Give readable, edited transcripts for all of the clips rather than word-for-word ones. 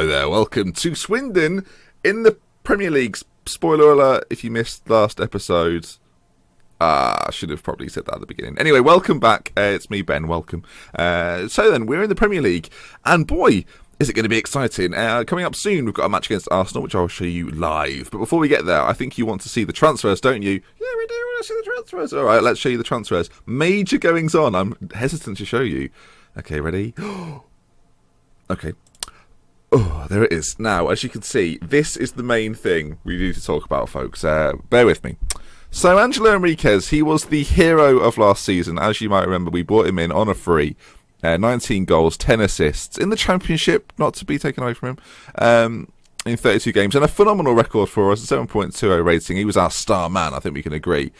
Hello there, welcome to Swindon in the Premier League. Spoiler alert if you missed last episode. I should have probably said that at the beginning. Anyway, welcome back. It's me, Ben. Welcome. So then, we're in the Premier League, and boy, is it going to be exciting. Coming up soon, we've got a match against Arsenal, which I'll show you live. But before we get there, I think you want to see the transfers, don't you? Yeah, we do want to see the transfers. All right, let's show you the transfers. Major goings on. I'm hesitant to show you. Okay, ready? Okay. Oh, there it is. Now, as you can see, this is the main thing we need to talk about, folks. Bear with me. So, Angelo Enriquez, he was the hero of last season. As you might remember, we brought him in on a free. 19 goals, 10 assists in the Championship, not to be taken away from him, in 32 games. And a phenomenal record for us, a 7.20 rating. He was our star man, I think we can agree.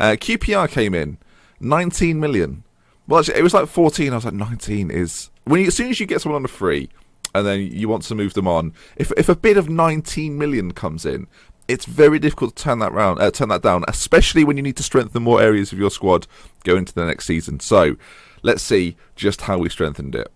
QPR came in, 19 million. Well, actually, it was like 14. I was like, 19 is... as soon as you get someone on a free, and then you want to move them on, if a bid of 19 million comes in, it's very difficult to turn that down, especially when you need to strengthen more areas of your squad going into the next season. So, let's see just how we strengthened it.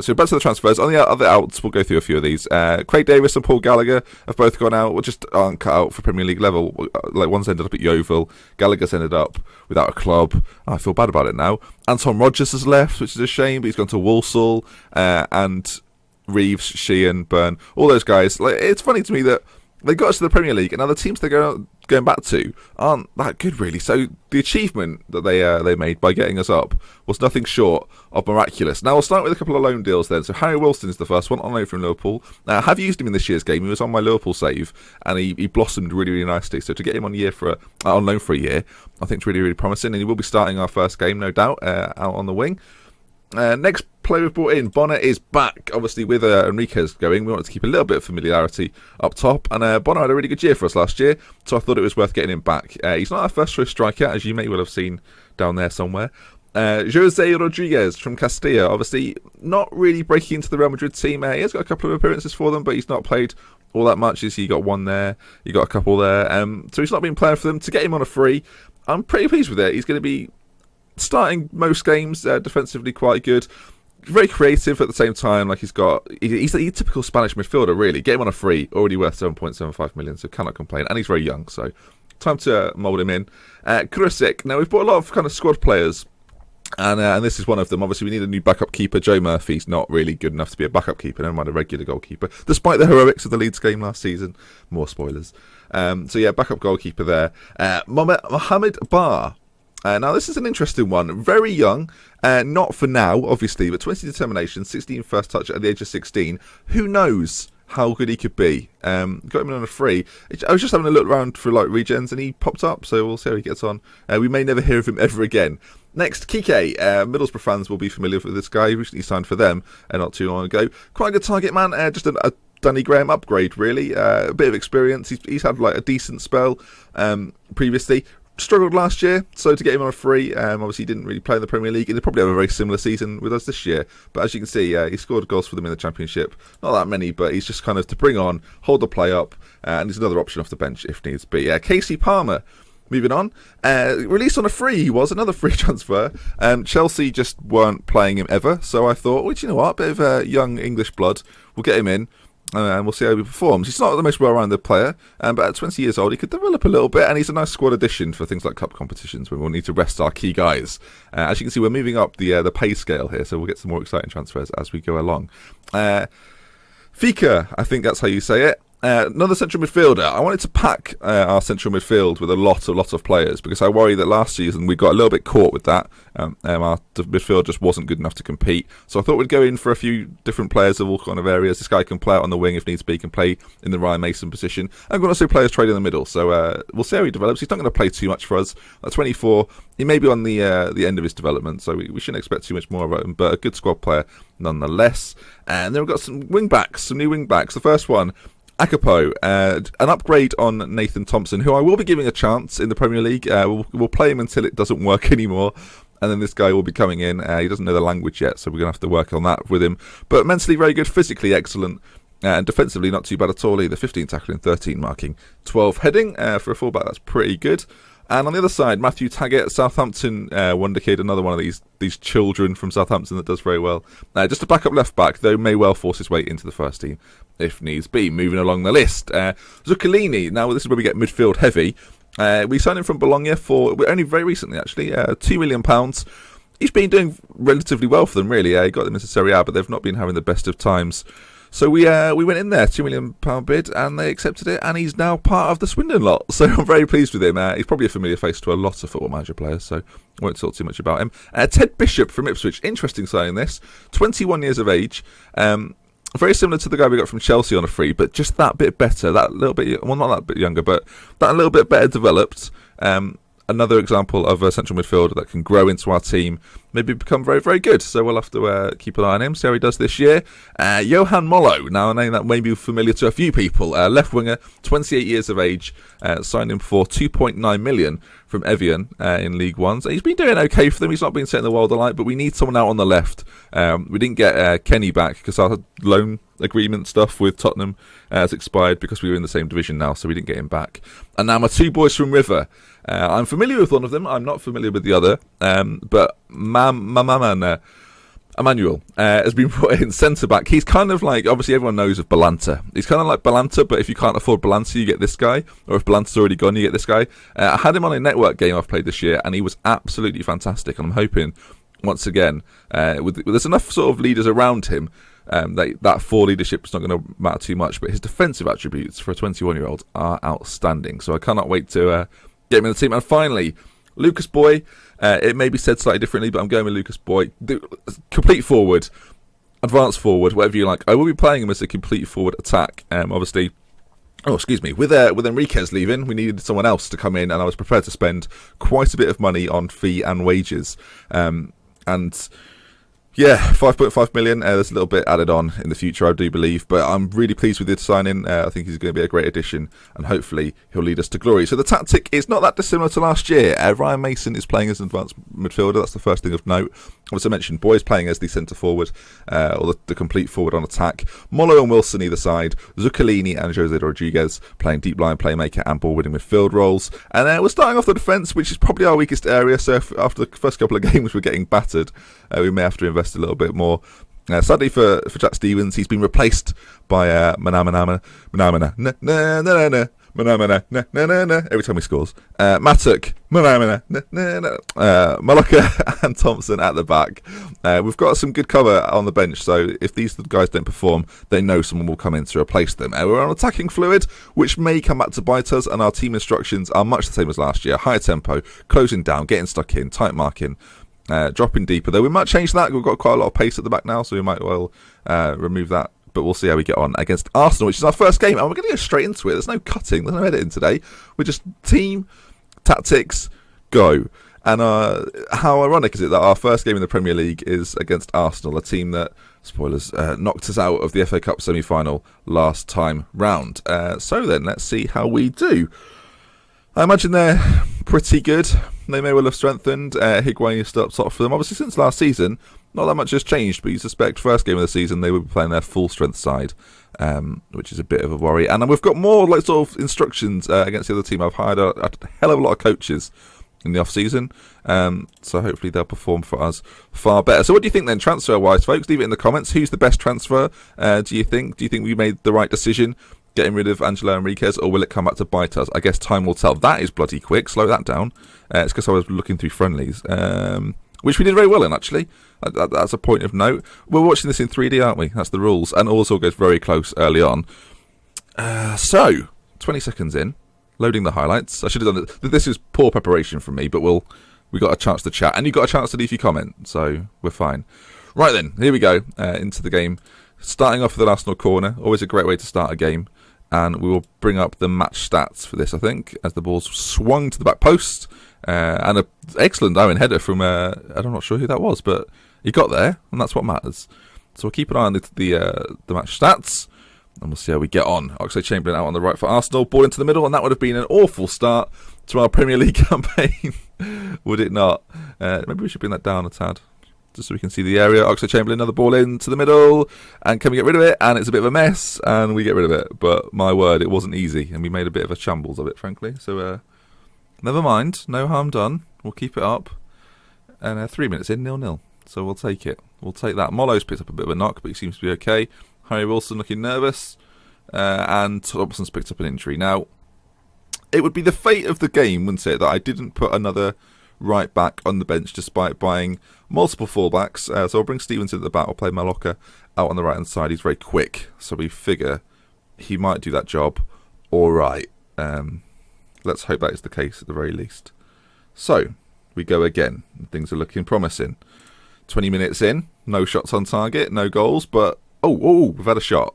So back to the transfers. On the other outs, we'll go through a few of these. Craig Davis and Paul Gallagher have both gone out. Just aren't cut out for Premier League level. Like one's ended up at Yeovil. Gallagher's ended up without a club. I feel bad about it now. Anton Rodgers has left, which is a shame, but he's gone to Walsall. And Reeves, Sheehan, Byrne, all those guys. It's funny to me that they got us to the Premier League, and now the teams they're going back to aren't that good, really. So the achievement that they made by getting us up was nothing short of miraculous. Now, we'll start with a couple of loan deals then. So Harry Wilson is the first one, on loan from Liverpool. I have used him in this year's game. He was on my Liverpool save, and he blossomed really, really nicely. So to get him on loan for a year, I think it's really, really promising. And he will be starting our first game, no doubt, out on the wing. Next player we've brought in, Bonner is back. Obviously, with Enriquez going, we wanted to keep a little bit of familiarity up top. And Bonner had a really good year for us last year, so I thought it was worth getting him back. He's not our first choice striker, as you may well have seen down there somewhere. Jose Rodriguez from Castilla, obviously not really breaking into the Real Madrid team. He has got a couple of appearances for them, but he's not played all that much. He got one there, he got a couple there. So he's not been playing for them. To get him on a free, I'm pretty pleased with it. He's going to be starting most games, defensively quite good. Very creative at the same time. He's a typical Spanish midfielder, really. Get him on a free, already worth 7.75 million, so cannot complain. And he's very young, so time to mould him in. Krusik. Now, we've brought a lot of kind of squad players, and this is one of them. Obviously, we need a new backup keeper. Joe Murphy's not really good enough to be a backup keeper, never mind a regular goalkeeper, despite the heroics of the Leeds game last season. More spoilers. Backup goalkeeper there. Mohamed Bar. Now, this is an interesting one. Very young, not for now, obviously, but 20 determination, 16 first touch at the age of 16. Who knows how good he could be? Got him in on a free. I was just having a look around for regens, and he popped up, so we'll see how he gets on. We may never hear of him ever again. Next, Kike. Middlesbrough fans will be familiar with this guy. He recently signed for them not too long ago. Quite a good target man. Just a Danny Graham upgrade, really. A bit of experience. He's had a decent spell previously. Struggled last year, so to get him on a free, obviously he didn't really play in the Premier League, and he'll probably have a very similar season with us this year. But as you can see, he scored goals for them in the Championship. Not that many, but he's just kind of to bring on, hold the play up, and he's another option off the bench if needs be. Casey Palmer, moving on. Released on a free, he was, another free transfer. Chelsea just weren't playing him ever, so I thought, well, you know what, a bit of young English blood, we'll get him in. And we'll see how he performs. He's not the most well-rounded player, but at 20 years old, he could develop a little bit, and he's a nice squad addition for things like cup competitions when we'll need to rest our key guys. As you can see, we're moving up the pay scale here, so we'll get some more exciting transfers as we go along. Fika, I think that's how you say it. Another central midfielder. I wanted to pack our central midfield with a lot of players, because I worry that last season we got a little bit caught with that. Our midfield just wasn't good enough to compete. So I thought we'd go in for a few different players of all kind of areas. This guy can play out on the wing if needs be. He can play in the Ryan Mason position. I'm going to see players trade in the middle. So we'll see how he develops. He's not going to play too much for us. At 24, he may be on the end of his development, so we shouldn't expect too much more of him. But a good squad player nonetheless. And then we've got some new wing backs. The first one, Akapo, an upgrade on Nathan Thompson, who I will be giving a chance in the Premier League. We'll play him until it doesn't work anymore, and then this guy will be coming in. He doesn't know the language yet, so we're going to have to work on that with him. But mentally very good, physically excellent, and defensively not too bad at all either. 15 tackling, 13 marking, 12 heading. For a fullback, that's pretty good. And on the other side, Matthew Taggart, Southampton wonder kid, another one of these children from Southampton that does very well. Just a backup left back, though may well force his way into the first team if needs be. Moving along the list, Zuccolini. Now this is where we get midfield heavy. We signed him from Bologna for only very recently, actually, £2 million. He's been doing relatively well for them, really. He got them into Serie A, but they've not been having the best of times. So we went in there, £2 million bid, and they accepted it, and he's now part of the Swindon lot. So I'm very pleased with him. He's probably a familiar face to a lot of Football Manager players, so I won't talk too much about him. Ted Bishop from Ipswich, interesting signing this, 21 years of age. Very similar to the guy we got from Chelsea on a free, but just that bit better, that little bit, well, not that bit younger, but that little bit better developed. Another example of a central midfielder that can grow into our team, maybe become very, very good. So we'll have to keep an eye on him, see how he does this year. Johan Mollo, now a name that may be familiar to a few people. Left winger, 28 years of age, signed him for $2.9 million from Evian in League One. So he's been doing okay for them. He's not been setting the world alight, but we need someone out on the left. We didn't get Kenny back because our loan agreement stuff with Tottenham has expired because we were in the same division now, so we didn't get him back. And now my two boys from River. I'm familiar with one of them. I'm not familiar with the other. But Emmanuel has been put in centre-back. He's kind of like, obviously everyone knows of Balanta. He's kind of like Balanta, but if you can't afford Balanta, you get this guy. Or if Balanta's already gone, you get this guguy. I had him on a network game I've played this year, and he was absolutely fantastic. And I'm hoping, once again, there's enough sort of leaders around him, that for leadership is not going to matter too much, but his defensive attributes for a 21-year-old are outstanding. So I cannot wait to get him in the team. And finally, Lucas Boy. It may be said slightly differently, but I'm going with Lucas Boy. Complete forward, advanced forward, whatever you like. I will be playing him as a complete forward attack. Obviously, with Enriquez leaving, we needed someone else to come in, and I was prepared to spend quite a bit of money on fee and wages. Yeah, 5.5 million. There's a little bit added on in the future, I do believe. But I'm really pleased with his signing. I think he's going to be a great addition, and hopefully he'll lead us to glory. So the tactic is not that dissimilar to last year. Ryan Mason is playing as an advanced midfielder. That's the first thing of note. As I mentioned, Boy's playing as the centre forward, or the complete forward on attack. Mollo and Wilson either side. Zuccolini and Jose Rodriguez playing deep line playmaker and ball winning midfield roles. And we're starting off the defence, which is probably our weakest area. So if after the first couple of games we're getting battered, we may have to invest a little bit more. Sadly for Jack Stevens, he's been replaced by Manamana every time he scores. Matuk, Malaka and Thompson at the back. We've got some good cover on the bench, so if these guys don't perform, they know someone will come in to replace them. We're on attacking fluid, which may come back to bite us, and our team instructions are much the same as last year. Higher tempo, closing down, getting stuck in, tight marking. Dropping deeper, though we might change that. We've got quite a lot of pace at the back now, so we might well remove that. But we'll see how we get on against Arsenal, which is our first game, and we're going to go straight into it. There's no cutting, there's no editing today. We're just team, tactics, go. And how ironic is it that our first game in the Premier League is against Arsenal, a team that, spoilers, knocked us out of the FA Cup semi-final last time round. So then, let's see how we do. I imagine they're pretty good. They may well have strengthened. Higuain is still up top for them. Obviously, since last season, not that much has changed, but you suspect first game of the season they will be playing their full-strength side, which is a bit of a worry. And we've got more sort of instructions against the other team. I've hired a hell of a lot of coaches in the off-season, so hopefully they'll perform for us far better. So what do you think then, transfer-wise, folks? Leave it in the comments. Who's the best transfer, do you think? Do you think we made the right decision getting rid of Angelo Enriquez, or will it come back to bite us? I guess time will tell. That is bloody quick. Slow that down. It's because I was looking through friendlies, which we did very well in, actually. That's a point of note. We're watching this in 3D, aren't we? That's the rules. And also goes very close early on. So, 20 seconds in, loading the highlights. I should have done it. This is poor preparation from me, but we got a chance to chat. And you got a chance to leave your comment, so we're fine. Right then, here we go into the game. Starting off with an Arsenal corner. Always a great way to start a game. And we will bring up the match stats for this, I think, as the ball's swung to the back post. And an excellent Owen header from, I'm not sure who that was, but he got there, and that's what matters. So we'll keep an eye on the match stats, and we'll see how we get on. Oxlade-Chamberlain out on the right for Arsenal, ball into the middle, and that would have been an awful start to our Premier League campaign, would it not? Maybe we should bring that down a tad, just so we can see the area. Oxlade-Chamberlain, another ball into the middle, and can we get rid of it? And it's a bit of a mess, and we get rid of it. But my word, it wasn't easy, and we made a bit of a shambles of it, frankly. So never mind. No harm done. We'll keep it up. And 3 minutes in, 0-0. So we'll take it. We'll take that. Mollo's picked up a bit of a knock, but he seems to be okay. Harry Wilson looking nervous. And Thompson's picked up an injury. Now, it would be the fate of the game, wouldn't it, that I didn't put another right back on the bench despite buying multiple fullbacks. So I'll bring Stevens into the back. I'll play Maloka out on the right-hand side. He's very quick, so we figure he might do that job all right. Let's hope that is the case at the very least. So, we go again. Things are looking promising. 20 minutes in, no shots on target, no goals, but we've had a shot.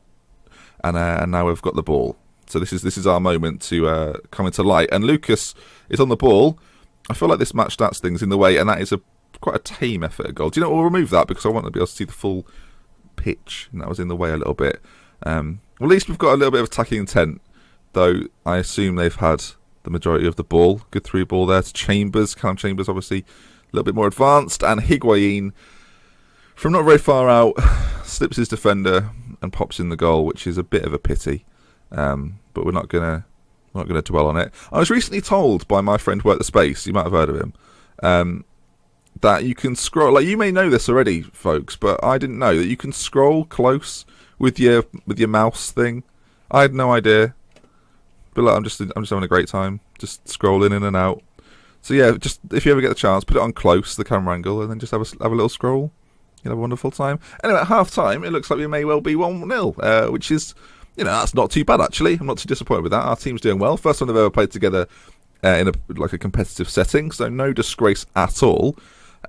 And now we've got the ball. So this is our moment to come into light. And Lucas is on the ball. I feel like this match stats things in the way, and that is quite a tame effort at goal. Do you know what? We'll remove that because I want to be able to see the full pitch, and that was in the way a little bit. Well, at least we've got a little bit of attacking intent, though I assume they've had the majority of the ball. Good through ball there to Chambers. Callum Chambers, obviously, a little bit more advanced, and Higuain, from not very far out, slips his defender and pops in the goal, which is a bit of a pity. But we're not gonna dwell on it. I was recently told by my friend who worked the space, you might have heard of him, that you can scroll. Like, you may know this already, folks, but I didn't know that you can scroll close with your mouse thing. I had no idea. But like, I'm just having a great time, just scrolling in and out. So yeah, just if you ever get the chance, put it on close, the camera angle, and then just have a little scroll. You'll have a wonderful time. Anyway, at half time, it looks like we may well be 1-0, which is, that's not too bad, actually. I'm not too disappointed with that. Our team's doing well. First time they've ever played together in a competitive setting, so no disgrace at all.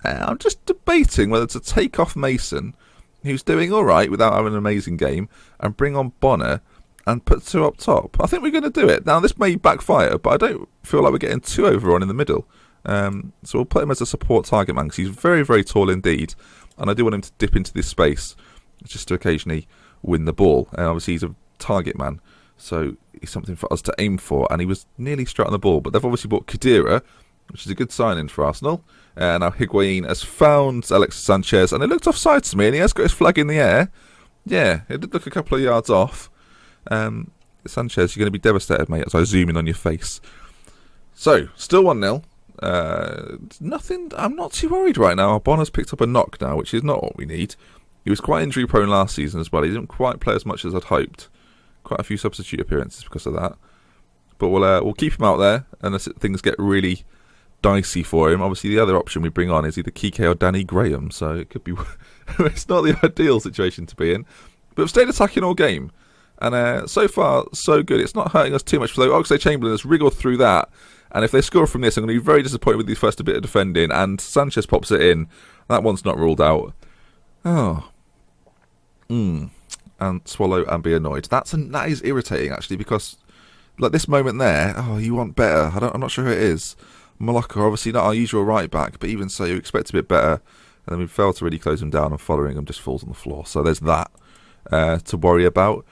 I'm just debating whether to take off Mason, who's doing all right without having an amazing game, and bring on Bonner and put two up top. I think we're going to do it. Now, this may backfire, but I don't feel like we're getting too overrun in the middle. So we'll put him as a support target man because he's very, very tall indeed. And I do want him to dip into this space just to occasionally win the ball. And obviously he's a target man, so he's something for us to aim for. And he was nearly straight on the ball, but they've obviously bought Khedira, which is a good signing for Arsenal. Now Higuain has found Alexis Sanchez, and it looked offside to me, and he has got his flag in the air. Yeah, it did look a couple of yards off. Sanchez, you're going to be devastated, mate, as I zoom in on your face. So, still 1-0. Nothing. I'm not too worried right now. Bonner's picked up a knock now, which is not what we need. He was quite injury prone last season as well. He didn't quite play as much as I'd hoped. Quite a few substitute appearances because of that. But we'll keep him out there unless things get really dicey for him. Obviously, the other option we bring on is either Kike or Danny Graham, so it could be. It's not the ideal situation to be in. But we've stayed attacking all game, and so far so good. It's not hurting us too much. Though Oxlade-Chamberlain has wriggled through that. And if they score from this, I'm going to be very disappointed with the first bit of defending. And Sanchez pops it in. That one's not ruled out. And swallow and be annoyed. That is irritating, actually, because like this moment there, you want better. I'm not sure who it is. Malaka, obviously not our usual right back, but even so, you expect a bit better. And then we failed to really close him down, and following him just falls on the floor. So there's that to worry about.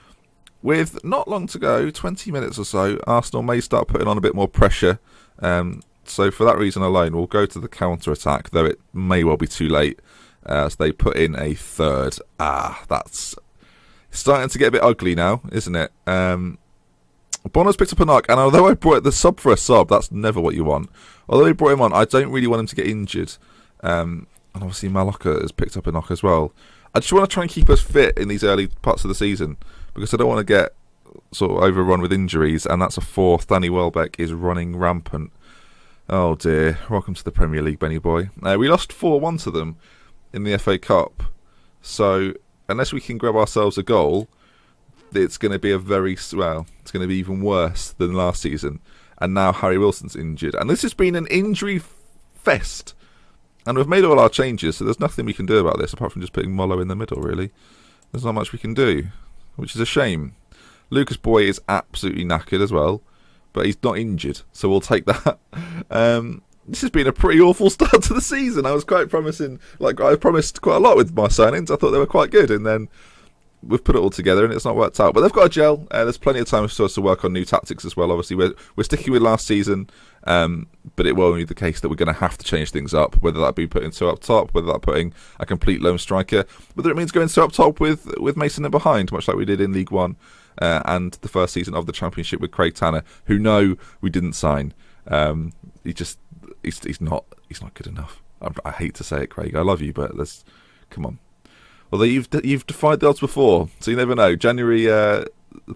With not long to go, 20 minutes or so, Arsenal may start putting on a bit more pressure. So for that reason alone, we'll go to the counter-attack, though it may well be too late as they put in a third. That's starting to get a bit ugly now, isn't it? Bonner's picked up a knock, and although I brought the sub for a sub, that's never what you want. Although we brought him on, I don't really want him to get injured. And obviously Maloka has picked up a knock as well. I just want to try and keep us fit in these early parts of the season, because I don't want to get sort of overrun with injuries, and that's a fourth. Danny Welbeck is running rampant. Oh dear. Welcome to the Premier League, Benny boy. We lost 4-1 to them in the FA Cup, so unless we can grab ourselves a goal, it's going to be it's going to be even worse than last season. And now Harry Wilson's injured, and this has been an injury fest, and we've made all our changes, so there's nothing we can do about this apart from just putting Mollo in the middle. Really, there's not much we can do, which is a shame. Lucas Boy is absolutely knackered as well, but he's not injured, so we'll take that. This has been a pretty awful start to the season. I was quite promising, I promised quite a lot with my signings. I thought they were quite good, and then we've put it all together and it's not worked out. But they've got a gel. There's plenty of time for us to work on new tactics as well. Obviously, we're sticking with last season, but it will be the case that we're going to have to change things up, whether that be putting two up top, whether that putting a complete lone striker, whether it means going two up top with Mason in behind, much like we did in League One and the first season of the Championship with Craig Tanner, who we didn't sign. He's not good enough. I hate to say it, Craig. I love you, but come on. Although you've defied the odds before, so you never know. January,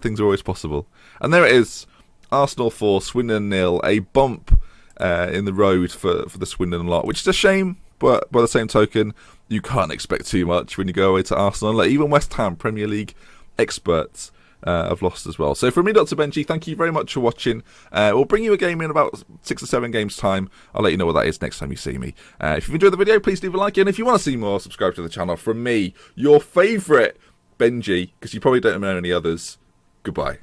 things are always possible. And there it is. Arsenal 4, Swindon 0. A bump in the road for the Swindon lot, which is a shame. But by the same token, you can't expect too much when you go away to Arsenal. Like, even West Ham, Premier League experts, have lost as well. So from me, Dr. Benji, thank you very much for watching. We'll bring you a game in about 6 or 7 games time. I'll let you know what that is next time you see me. If you've enjoyed the video, please leave a like. And if you want to see more, subscribe to the channel. From me, your favourite Benji, because you probably don't know any others. Goodbye.